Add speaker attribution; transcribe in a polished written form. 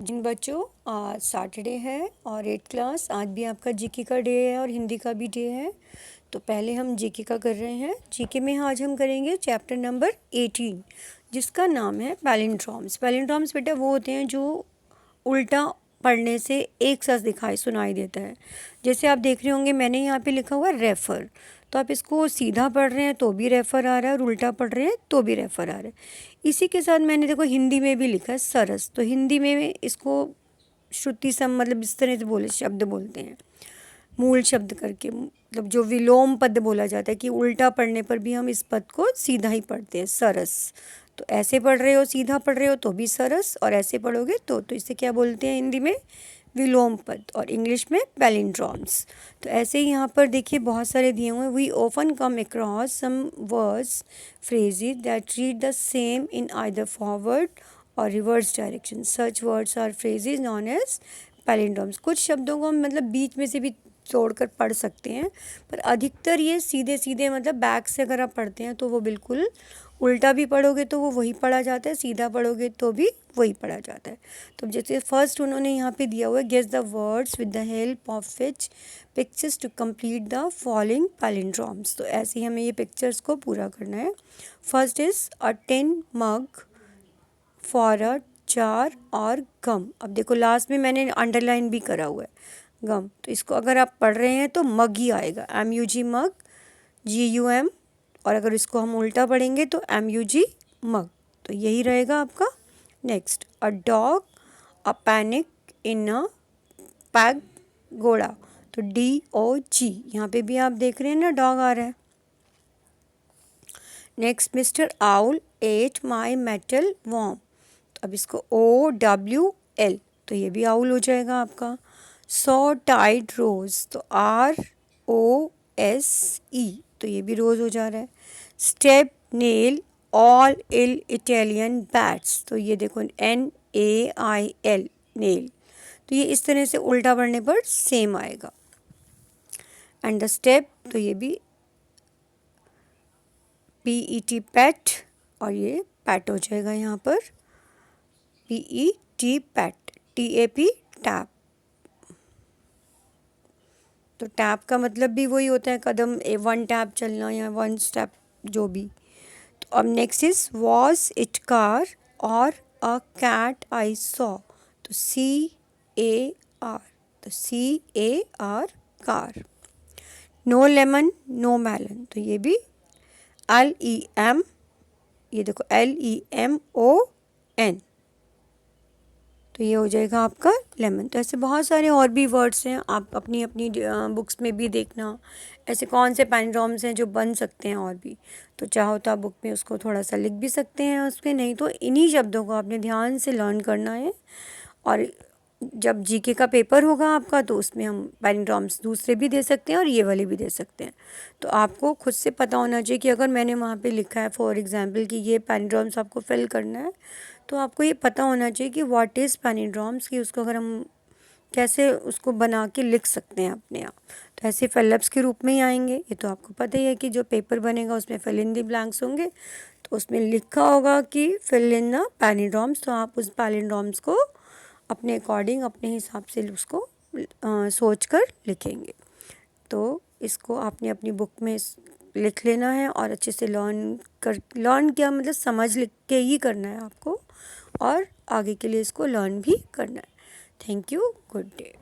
Speaker 1: जिन बच्चों, आज सैटरडे है और 8th क्लास, आज भी आपका जीके का डे है और हिंदी का भी डे है। तो पहले हम जीके का कर रहे हैं। जीके में आज हम करेंगे चैप्टर नंबर 18, जिसका नाम है पैलिंड्रोम्स। पैलिंड्रोम्स बेटा वो होते हैं जो उल्टा पढ़ने से एक साथ दिखाई सुनाई देता है। जैसे आप देख रहे होंगे मैंने यहाँ पे लिखा हुआ है रेफ़र, तो आप इसको सीधा पढ़ रहे हैं तो भी रेफ़र आ रहा है और उल्टा पढ़ रहे हैं तो भी रेफ़र आ रहा है। इसी के साथ मैंने देखो हिंदी में भी लिखा है सरस, तो हिंदी में इसको श्रुति सम मतलब इस तरह से बोले शब्द बोलते हैं, मूल शब्द करके, मतलब जो विलोम पद बोला जाता है कि उल्टा पढ़ने पर भी हम इस पद को सीधा ही पढ़ते हैं, सरस। तो ऐसे पढ़ रहे हो, सीधा पढ़ रहे हो तो भी सरस, और ऐसे पढ़ोगे तो इसे क्या बोलते हैं हिंदी में, विलोम पद, और इंग्लिश में पैलिंड्रोम्स। तो ऐसे ही यहाँ पर देखिए बहुत सारे दिए हुए हैं। We often come across some words phrases that read the same in either forward or reverse direction. Such words are phrases known as palindromes. कुछ शब्दों को हम मतलब बीच में से भी तोड़कर पढ़ सकते हैं, पर अधिकतर ये सीधे सीधे मतलब बैक से अगर आप पढ़ते हैं तो वो बिल्कुल उल्टा भी पढ़ोगे तो वो वही पढ़ा जाता है, सीधा पढ़ोगे तो भी वही पढ़ा जाता है। तो जैसे फर्स्ट उन्होंने यहाँ पे दिया हुआ है, guess the words with the help of which pictures to complete the following palindromes. तो ऐसे ही हमें ये पिक्चर्स को पूरा करना है। First is a tin mug for a jar और गम। अब देखो लास्ट में मैंने अंडरलाइन भी करा हुआ है गम, तो इसको अगर आप पढ़ रहे हैं तो मग ही आएगा, MUG मग, GUM, और अगर इसको हम उल्टा पढ़ेंगे तो MUG मग, तो यही रहेगा आपका। Next, a dog a panic in a pack घोड़ा, तो DOG, यहाँ पे भी आप देख रहे हैं ना डॉग आ रहा है। Next, mister owl ate my metal worm, तो अब इसको OWL, तो ये भी आउल हो जाएगा आपका। सॉ टाइड रोज, तो ROSE, तो ये भी रोज हो जा रहा है। स्टेप नेल ऑल इल इटालियन बैट्स, तो ये देखो NAIL नेल, तो ये इस तरह से उल्टा पढ़ने पर सेम आएगा। एंड द स्टेप, तो ये भी PET पैट, और ये पैट हो जाएगा यहाँ पर PET पैट, TAP टैप। तो टैप का मतलब भी वही होता है कदम, 1 टैप चलना या 1 स्टेप जो भी। तो अब next is was it car और अ कैट आई सॉ, तो CAR, तो CAR car. No lemon no melon, तो ये भी LEM, ये देखो LEMON, तो ये हो जाएगा आपका लेमन। तो ऐसे बहुत सारे और भी वर्ड्स हैं, आप अपनी अपनी बुक्स में भी देखना ऐसे कौन से पैलिंड्रोम्स हैं जो बन सकते हैं और भी। तो चाहो तो आप बुक में उसको थोड़ा सा लिख भी सकते हैं उस पर, नहीं तो इन्हीं शब्दों को आपने ध्यान से लर्न करना है। और जब जीके का पेपर होगा आपका तो उसमें हम पैलिंड्रोम्स दूसरे भी दे सकते हैं और ये वाले भी दे सकते हैं। तो आपको खुद से पता होना चाहिए कि अगर मैंने वहाँ पे लिखा है फॉर एग्जांपल कि ये पैलिंड्रोम्स आपको फिल करना है, तो आपको ये पता होना चाहिए कि व्हाट इज़ पैलिंड्रोम्स, कि उसको अगर हम कैसे उसको बना के लिख सकते हैं अपने आप। तो ऐसे फिलअप्स के रूप में ही आएंगे। ये तो आपको पता ही है कि जो पेपर बनेगा उसमें फिल इन द ब्लैंक्स होंगे, तो उसमें लिखा होगा कि फिल इन द पैलिंड्रोम्स, तो आप उस पैलिंड्रोम्स को अपने अकॉर्डिंग अपने हिसाब से उसको सोच कर लिखेंगे। तो इसको आपने अपनी बुक में लिख लेना है और अच्छे से लर्न क्या मतलब समझ लिख के ही करना है आपको, और आगे के लिए इसको लर्न भी करना है। Thank you, good day.